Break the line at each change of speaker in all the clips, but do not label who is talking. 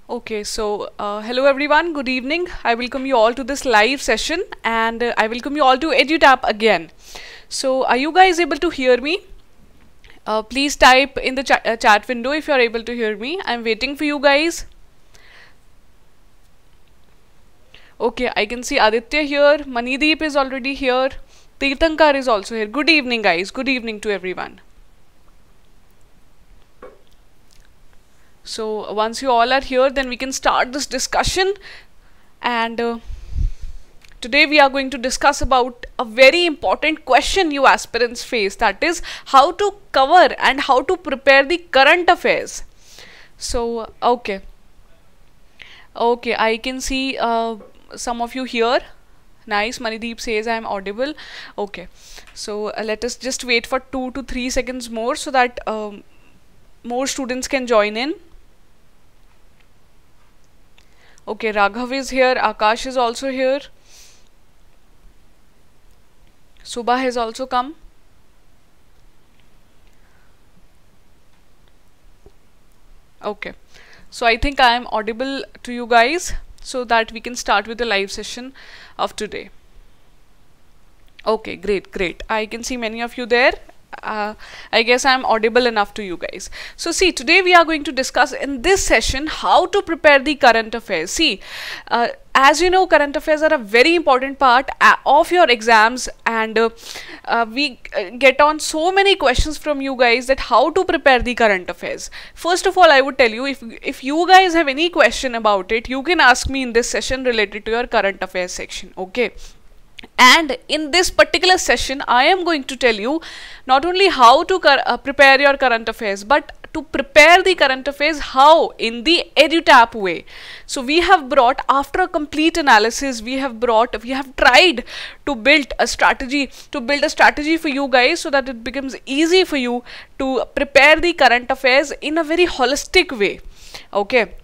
Okay, so hello everyone, good evening. I welcome you all to this live session and I welcome you all to EduTap again. So, are you guys able to hear me? Please type in the chat window if you are able to hear me. I'm waiting for you guys. Okay, I can see Aditya here. Manideep is already here. Tirthankar is also here. Good evening, guys. Good evening to everyone. So once you all are here, then we can start this discussion. And today we are going to discuss about a very important question you aspirants face. That is how to cover and how to prepare the current affairs. So, okay. Okay, I can see some of you here. Nice. Manideep says I am audible. Okay. So let us just wait for 2 to 3 seconds more so that more students can join in. Okay, Raghav is here, Akash is also here. Subha has also come. Okay, so I think I am audible to you guys so that we can start with the live session of today. Okay, great. I can see many of you there. I guess I'm audible enough to you guys. So see, today we are going to discuss in this session how to prepare the current affairs. See, as you know, current affairs are a very important part of your exams, and we get on so many questions from you guys that how to prepare the current affairs. First of all, I would tell you, if you guys have any question about it, you can ask me in this session related to your current affairs section. Okay. And in this particular session, I am going to tell you not only how to prepare your current affairs, but to prepare the current affairs how in the EduTap way. So we have brought, after a complete analysis, we have tried to build a strategy for you guys so that it becomes easy for you to prepare the current affairs in a very holistic way. Okay.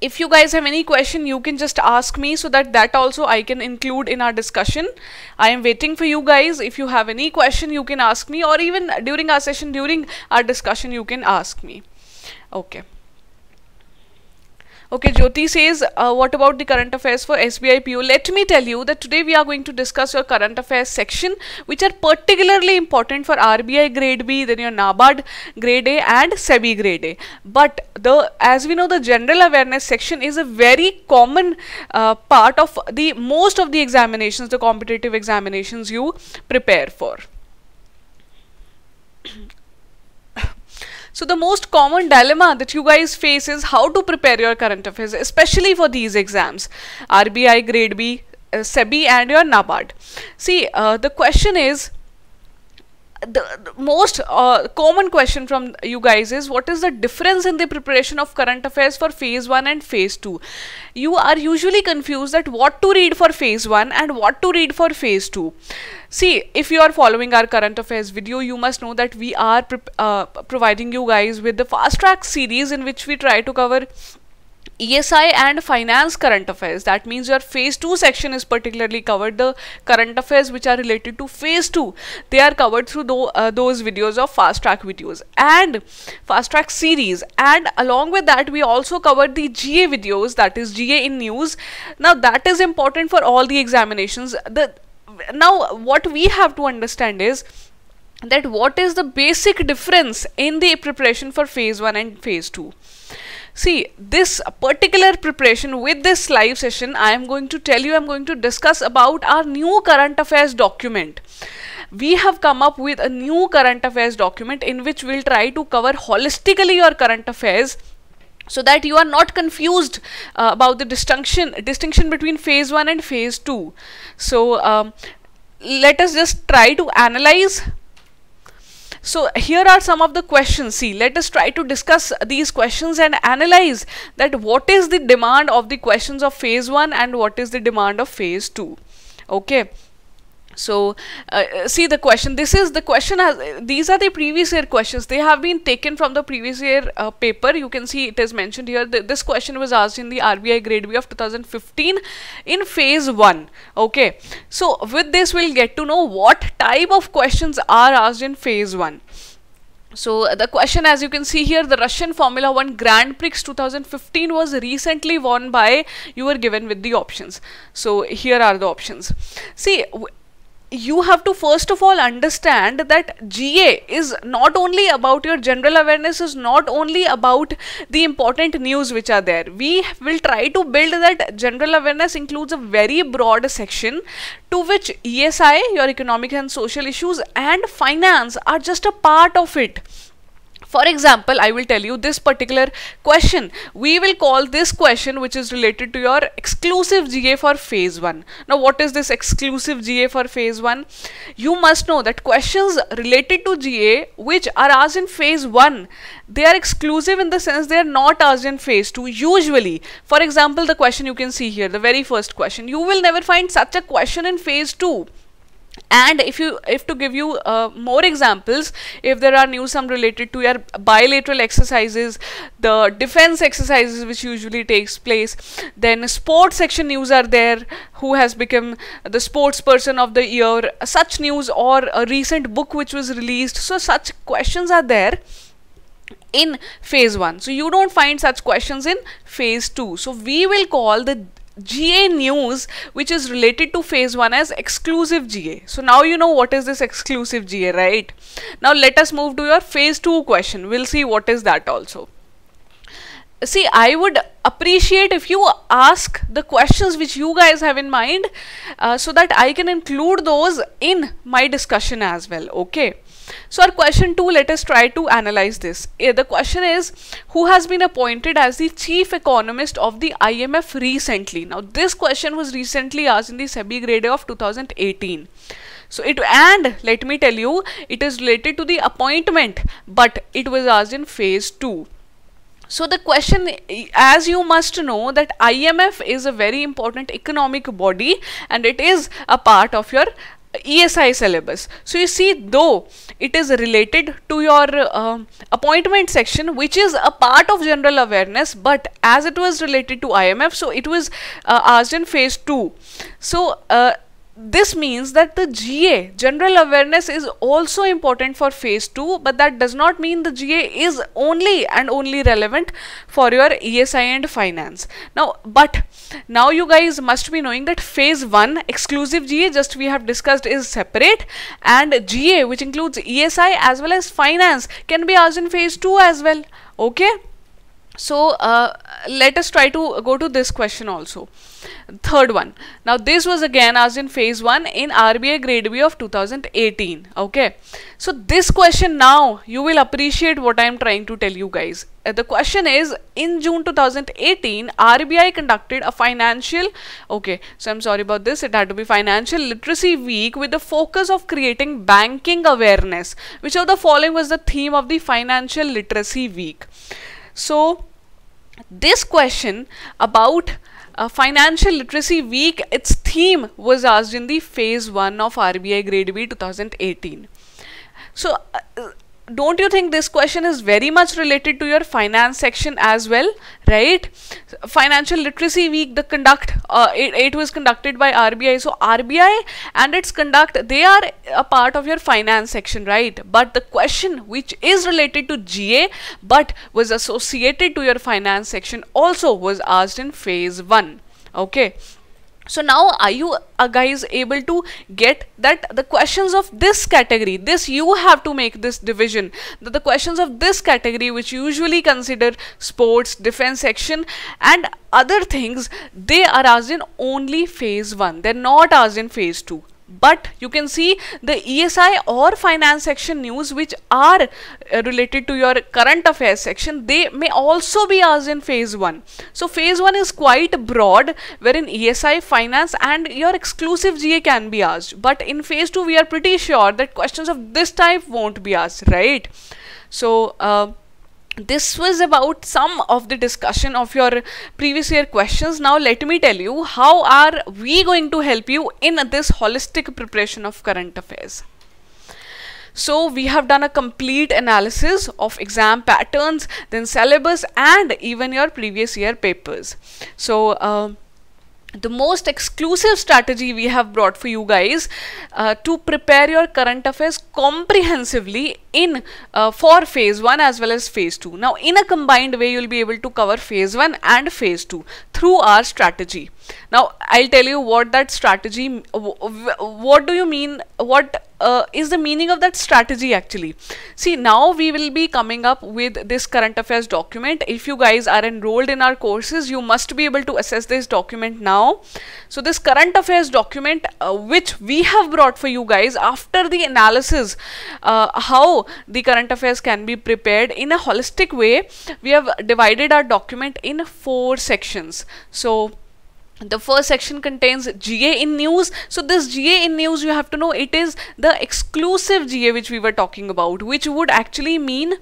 If you guys have any question, you can just ask me so that also I can include in our discussion. I am waiting for you guys. If you have any question, you can ask me, or even during our session, during our discussion, you can ask me. Okay. Okay, Jyoti says, what about the current affairs for SBI PO? Let me tell you that today we are going to discuss your current affairs section, which are particularly important for RBI grade B, then your NABARD grade A and SEBI grade A. But as we know, the general awareness section is a very common part of most of the examinations, the competitive examinations you prepare for. So the most common dilemma that you guys face is how to prepare your current affairs, especially for these exams, RBI, Grade B, SEBI and your NABARD. See, the question is, the most common question from you guys is, what is the difference in the preparation of current affairs for phase 1 and phase 2? You are usually confused that what to read for phase 1 and what to read for phase 2. See, if you are following our current affairs video, you must know that we are providing you guys with the fast track series in which we try to cover ESI and finance current affairs. That means your phase 2 section is particularly covered. The current affairs which are related to phase 2, they are covered through those videos of fast track videos and fast track series. And along with that, we also covered the GA videos, that is GA in news. Now that is important for all the examinations. Now what we have to understand is that what is the basic difference in the preparation for phase 1 and phase 2. See, this particular preparation with this live session, I am going to discuss about our new current affairs document. We have come up with a new current affairs document in which we'll try to cover holistically your current affairs, so that you are not confused about the distinction between phase 1 and phase 2. So let us just try to analyze. So here are some of the questions. See, let us try to discuss these questions and analyze that what is the demand of the questions of phase 1 and what is the demand of phase 2. Okay. So see the question. These are the previous year questions. They have been taken from the previous year paper. You can see it is mentioned here. This question was asked in the RBI grade B of 2015 in phase 1. Okay. So with this we'll get to know what type of questions are asked in phase 1. So the question, as you can see here, the Russian Formula 1 Grand Prix 2015 was recently won by, you were given with the options. So here are the options. See, you have to first of all understand that GA is not only about your general awareness, is not only about the important news which are there. We will try to build that general awareness includes a very broad section to which ESI, your economic and social issues, and finance are just a part of it. For example, I will tell you this particular question. We will call this question, which is related to your exclusive GA for phase 1. Now, what is this exclusive GA for phase 1? You must know that questions related to GA which are asked in phase 1, they are exclusive in the sense they are not asked in phase 2 usually. For example, the question you can see here, the very first question, you will never find such a question in phase 2. And if to give you more examples, if there are news some related to your bilateral exercises, the defense exercises which usually takes place, then sports section news are there, who has become the sports person of the year, such news, or a recent book which was released. So such questions are there in phase 1. So you don't find such questions in phase 2. So we will call the GA news which is related to phase 1 as exclusive GA. So now you know what is this exclusive GA, right? Now let us move to your phase 2 question. We'll see what is that also. See, I would appreciate if you ask the questions which you guys have in mind so that I can include those in my discussion as well. Okay. So our question 2, let us try to analyze this. The question is, who has been appointed as the chief economist of the IMF recently? Now this question was recently asked in the SEBI grade of 2018. So and let me tell you, it is related to the appointment, but it was asked in phase 2. So the question, as you must know, that IMF is a very important economic body and it is a part of your ESI syllabus. So you see, though it is related to your appointment section, which is a part of general awareness, but as it was related to IMF, so it was asked in phase 2. So this means that the GA, general awareness, is also important for phase 2, but that does not mean the GA is only and only relevant for your ESI and finance. Now you guys must be knowing that phase 1 exclusive GA, just we have discussed, is separate, and GA, which includes ESI as well as finance, can be asked in phase 2 as well. Okay. So let us try to go to this question also. Third one. Now this was again asked in phase 1 in RBI grade B of 2018. Okay. So this question, now you will appreciate what I am trying to tell you guys. The question is, in June 2018, RBI conducted a financial, okay, so I'm sorry about this, it had to be financial literacy week with the focus of creating banking awareness. Which of the following was the theme of the financial literacy week? So this question about financial literacy week, its theme was asked in the phase 1 of RBI grade B 2018. So don't you think this question is very much related to your finance section as well, right? Financial literacy week, the it was conducted by RBI. So RBI and its conduct, they are a part of your finance section, right? But the question which is related to GA but was associated to your finance section also was asked in phase 1. Okay. So now are you guys able to get that the questions of this category, this you have to make this division, that the questions of this category, which usually consider sports, defense section and other things, they are asked in only phase 1. They're not asked in phase 2. But you can see the ESI or finance section news which are related to your current affairs section, they may also be asked in phase 1. So phase 1 is quite broad, wherein ESI, finance and your exclusive GA can be asked. But in phase 2 we are pretty sure that questions of this type won't be asked, right? So this was about some of the discussion of your previous year questions. Now let me tell you, how are we going to help you in this holistic preparation of current affairs. So we have done a complete analysis of exam patterns, then syllabus and even your previous year papers. So the most exclusive strategy we have brought for you guys to prepare your current affairs comprehensively in for phase 1 as well as phase 2. Now in a combined way, you'll be able to cover phase 1 and phase 2 through our strategy. Now I'll tell you what that strategy, what do you mean, what is the meaning of that strategy actually. See, now we will be coming up with this current affairs document. If you guys are enrolled in our courses, you must be able to access this document now. So this current affairs document which we have brought for you guys after the analysis how the current affairs can be prepared in a holistic way, we have divided our document in 4 sections. So the first section contains GA in news. So this GA in news, you have to know, it is the exclusive GA which we were talking about, which would actually mean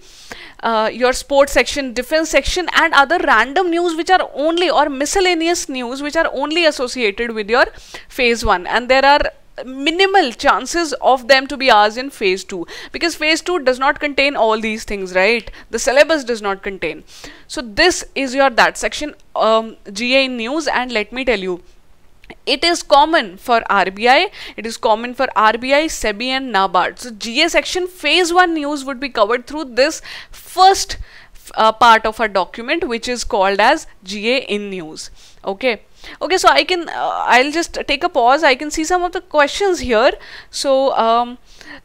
your sports section, defense section, and other random news which are only, or miscellaneous news which are only associated with your phase 1, and there are minimal chances of them to be asked in phase 2, because phase 2 does not contain all these things, right? The syllabus does not contain. So this is your that section, GA in news, and let me tell you, it is common for RBI, it is common for RBI, SEBI and NABARD. So GA section phase 1 news would be covered through this first part of our document, which is called as GA in news. Okay, so I can I'll just take a pause. I can see some of the questions here. So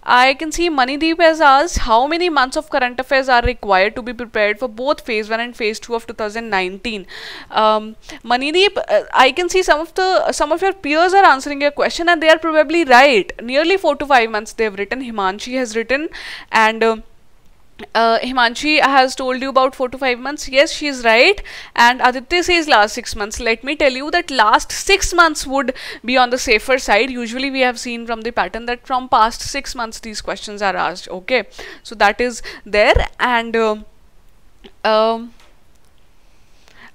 I can see Manideep has asked how many months of current affairs are required to be prepared for both phase 1 and phase 2 of 2019. Manideep, I can see some of your peers are answering your question, and they are probably right. Nearly 4 to 5 months they have written. Himanshi has written, and Himanshi has told you about 4 to 5 months. Yes, she is right. And Aditya says last 6 months. Let me tell you that last 6 months would be on the safer side. Usually we have seen from the pattern that from past 6 months these questions are asked. Okay, so that is there. And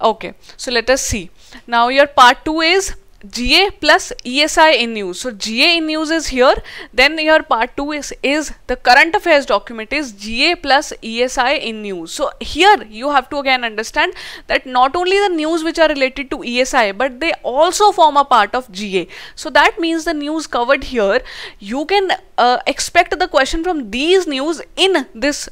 okay, so let us see. Now your part 2 is GA plus ESI in news. So GA in news is here. Then your part 2 is the current affairs document is GA plus ESI in news. So here you have to again understand that not only the news which are related to ESI, but they also form a part of GA. So that means the news covered here, you can expect the question from these news in this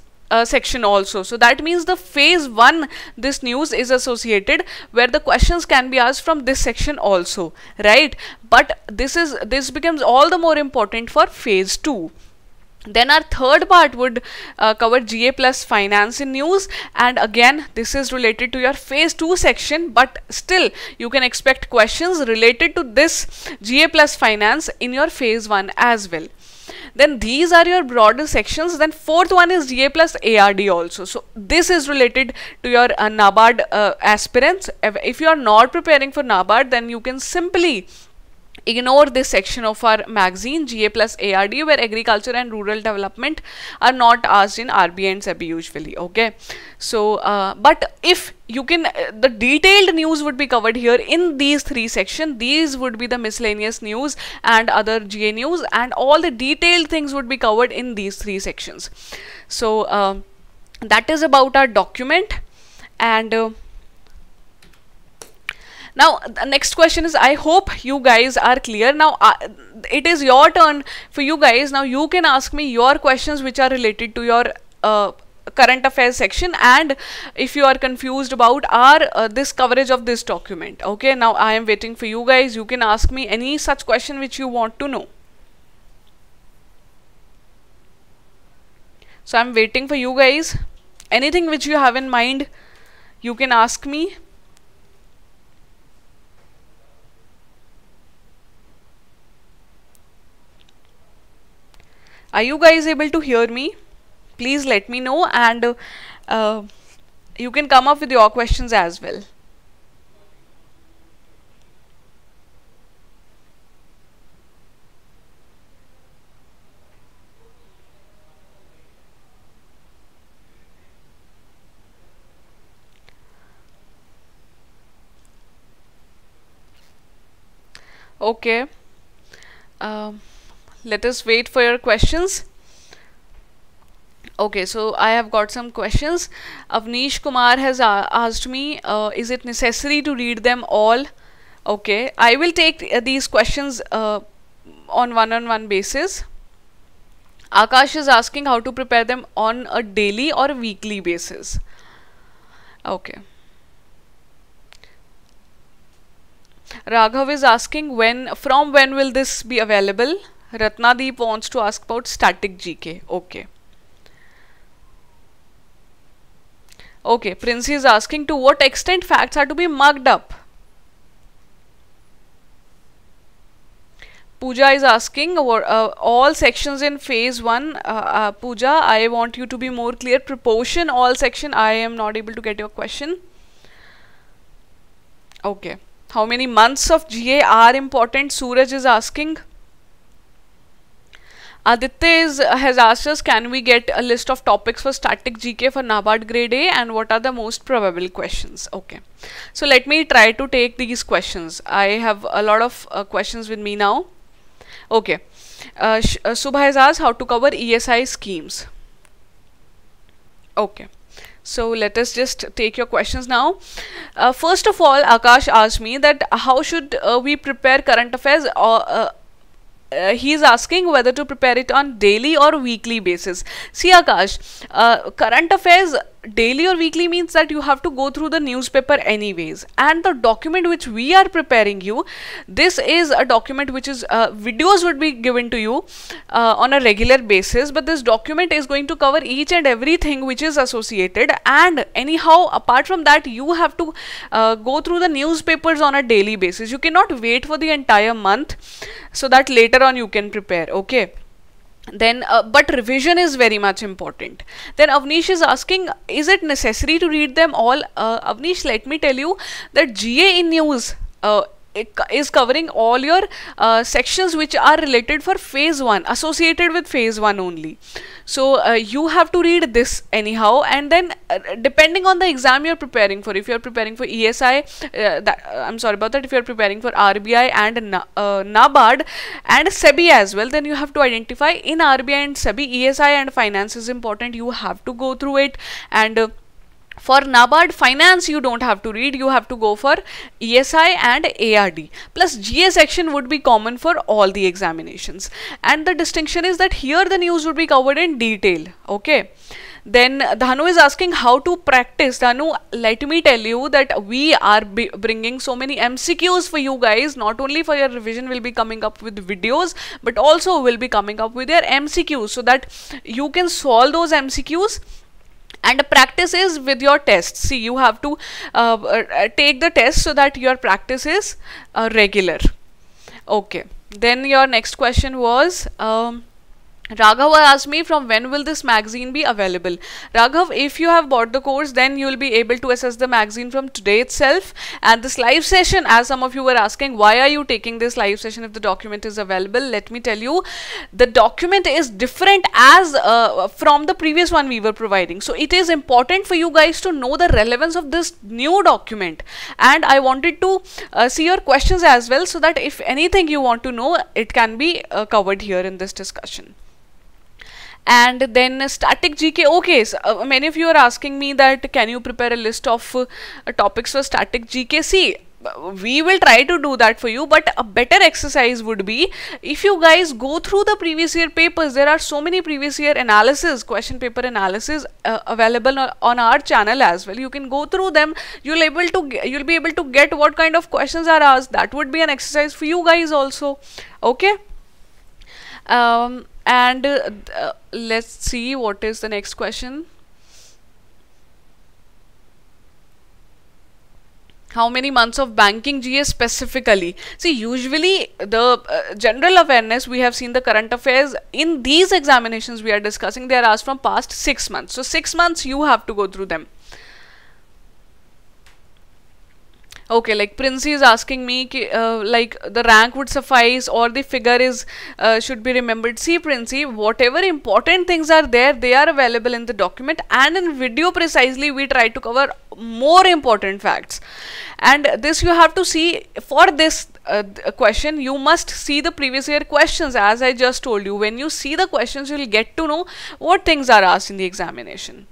section also. So that means the phase 1 this news is associated, where the questions can be asked from this section also, right? But this becomes all the more important for phase 2. Then our third part would cover GA plus finance in news, and again this is related to your phase 2 section, but still you can expect questions related to this GA plus finance in your phase 1 as well. Then these are your broader sections. Then fourth one is GA plus ARD also. So this is related to your NABARD aspirants. If you are not preparing for NABARD, then you can simply ignore this section of our magazine, GA plus ARD, where agriculture and rural development are not asked in RBI and SEBI usually. Okay, so but if you can, the detailed news would be covered here in these 3 sections. These would be the miscellaneous news and other GA news, and all the detailed things would be covered in these 3 sections. So that is about our document. And now the next question is, I hope you guys are clear. Now it is your turn for you guys. Now you can ask me your questions which are related to your current affairs section, and if you are confused about our this coverage of this document. Okay, now I am waiting for you guys. You can ask me any such question which you want to know. So I'm waiting for you guys. Anything which you have in mind, you can ask me. Are you guys able to hear me? Please let me know, and you can come up with your questions as well. Okay. Let us wait for your questions. Okay, so I have got some questions. Avnish Kumar has asked me, is it necessary to read them all Okay, I will take these questions on one-on-one basis. Akash is asking how to prepare them on a daily or weekly basis. Okay. Raghav is asking from when will this be available? Ratnadeep wants to ask about static GK. Okay. Okay, Prince is asking to what extent facts are to be mugged up. Pooja is asking all sections in phase 1. Pooja, I want you to be more clear. Proportion, all section. I am not able to get your question. Okay. How many months of GA are important? Suraj is asking. Aditya has asked us, can we get a list of topics for static GK for NABARD grade A and what are the most probable questions? Okay. So let me try to take these questions. I have a lot of questions with me now. Okay. Subha has asked how to cover ESI schemes. Okay. So let us just take your questions now. First of all, Akash asked me that how should we prepare current affairs, or he is asking whether to prepare it on daily or weekly basis. See Akash, current affairs daily or weekly means that you have to go through the newspaper anyways, and the document which we are preparing you, this is a document which is videos would be given to you on a regular basis, but this document is going to cover each and everything which is associated, and anyhow apart from that you have to go through the newspapers on a daily basis. You cannot wait for the entire month so that later on you can prepare. Okay. Then but revision is very much important. Then Avnish is asking, is it necessary to read them all? Avnish, let me tell you that GA in news is covering all your sections which are related for phase 1, associated with phase 1 only. So you have to read this anyhow, and then depending on the exam you're preparing for, if you're preparing for ESI, I'm sorry about that, if you're preparing for RBI and NABARD and SEBI as well, then you have to identify in RBI and SEBI, ESI and finance is important. You have to go through it, and for NABARD finance you don't have to read, you have to go for ESI and ARD. Plus GA section would be common for all the examinations, and the distinction is that here the news would be covered in detail. Okay. Then Dhanu is asking how to practice. Dhanu, let me tell you that we are bringing so many MCQs for you guys. Not only for your revision will be coming up with videos, but also will be coming up with your MCQs, so that you can solve those MCQs. And practice is with your tests. See, you have to take the test so that your practice is regular. Okay. Then your next question was, Raghav asked me, from when will this magazine be available? Raghav, if you have bought the course, then you will be able to access the magazine from today itself. And this live session, as some of you were asking, why are you taking this live session if the document is available? Let me tell you, the document is different as from the previous one we were providing. So it is important for you guys to know the relevance of this new document. And I wanted to see your questions as well, so that if anything you want to know, it can be covered here in this discussion. And then static GK. Okay, so, many of you are asking me that can you prepare a list of topics for static GK. See, we will try to do that for you, but a better exercise would be if you guys go through the previous year papers. There are so many previous year analysis, question paper analysis available on our channel as well. You can go through them. You'll be able to get what kind of questions are asked. That would be an exercise for you guys also. Okay. And let's see what is the next question. How many months of banking GA specifically? See, usually the general awareness, we have seen the current affairs in these examinations we are discussing, they are asked from past 6 months. So 6 months you have to go through them. Okay, like Princey is asking me like the rank would suffice or the figure is should be remembered. See Princey, whatever important things are there, they are available in the document, and in video precisely we try to cover more important facts. And this you have to see for this question, you must see the previous year questions. As I just told you, when you see the questions, you will get to know what things are asked in the examination.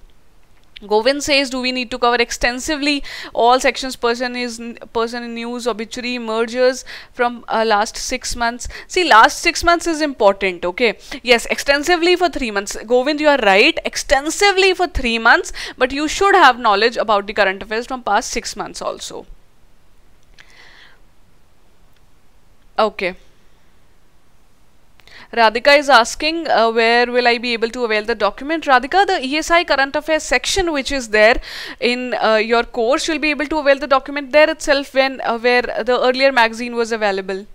Govind says, do we need to cover extensively all sections, person in news, obituary, mergers from last 6 months? See, last 6 months is important, okay? Yes, extensively for 3 months. Govind, you are right, extensively for 3 months, but you should have knowledge about the current affairs from past 6 months also. Okay. Radhika is asking, where will I be able to avail the document? Radhika, the ESI current affairs section which is there in your course, you'll be able to avail the document there itself when where the earlier magazine was available.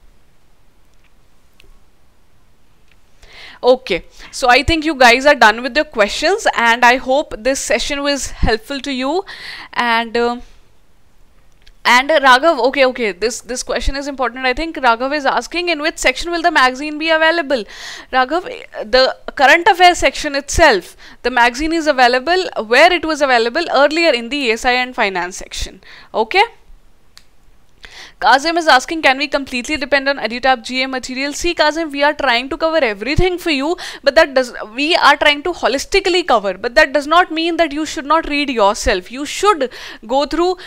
Okay, so I think you guys are done with your questions, and I hope this session was helpful to you. And Raghav, okay, this question is important. I think Raghav is asking, in which section will the magazine be available? Raghav, the current affairs section itself, the magazine is available where it was available earlier, in the ESI and finance section. Okay. Kazim is asking, can we completely depend on EduTap GA material? See, Kazim, we are trying to cover everything for you, but we are trying to holistically cover, but that does not mean that you should not read yourself. You should go through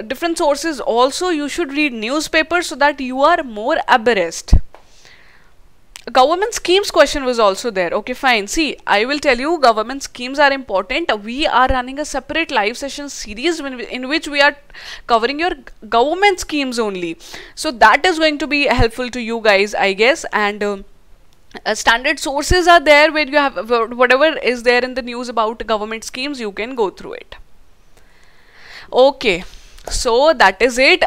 different sources also. You should read newspapers so that you are more abreast. Government schemes question was also there. Okay, fine. See, I will tell you, government schemes are important. We are running a separate live session series in which we are covering your government schemes only. So that is going to be helpful to you guys, I guess. And standard sources are there where you have whatever is there in the news about government schemes, you can go through it. Okay. So that is it.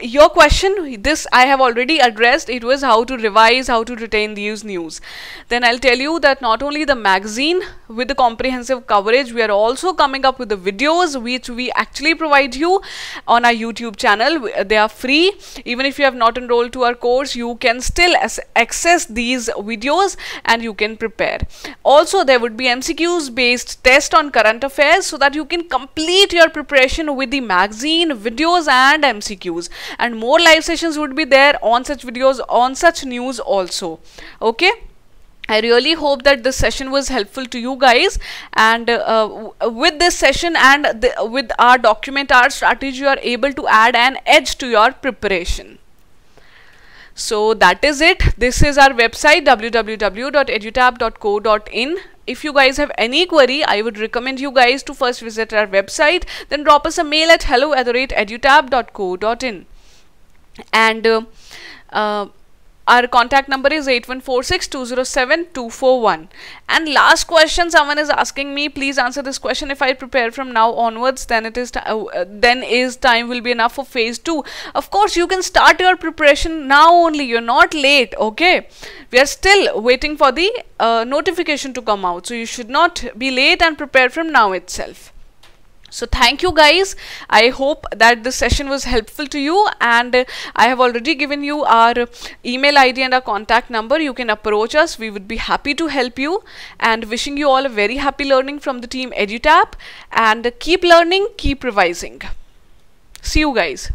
Your question, this I have already addressed. It was how to revise, how to retain these news. Then I'll tell you that not only the magazine with the comprehensive coverage, we are also coming up with the videos which we actually provide you on our YouTube channel. They are free. Even if you have not enrolled to our course, you can still access these videos and you can prepare. Also, there would be MCQs based test on current affairs so that you can complete your preparation with the magazine, videos and MCQs, and more live sessions would be there on such videos, on such news also. Okay, I really hope that this session was helpful to you guys, and with this session and with our document art strategy, you are able to add an edge to your preparation. So that is it. This is our website, www.edutap.co.in. If you guys have any query, I would recommend you guys to first visit our website, then drop us a mail at hello@edutap.co.in. And our contact number is 8146207241. And last question, someone is asking me, please answer this question. If I prepare from now onwards, then time will be enough for phase 2. Of course, you can start your preparation now only. You're not late. Okay, we are still waiting for the notification to come out, so you should not be late and prepare from now itself. So thank you guys. I hope that this session was helpful to you, and I have already given you our email ID and our contact number. You can approach us. We would be happy to help you, and wishing you all a very happy learning from the team EduTap, and keep learning, keep revising. See you guys.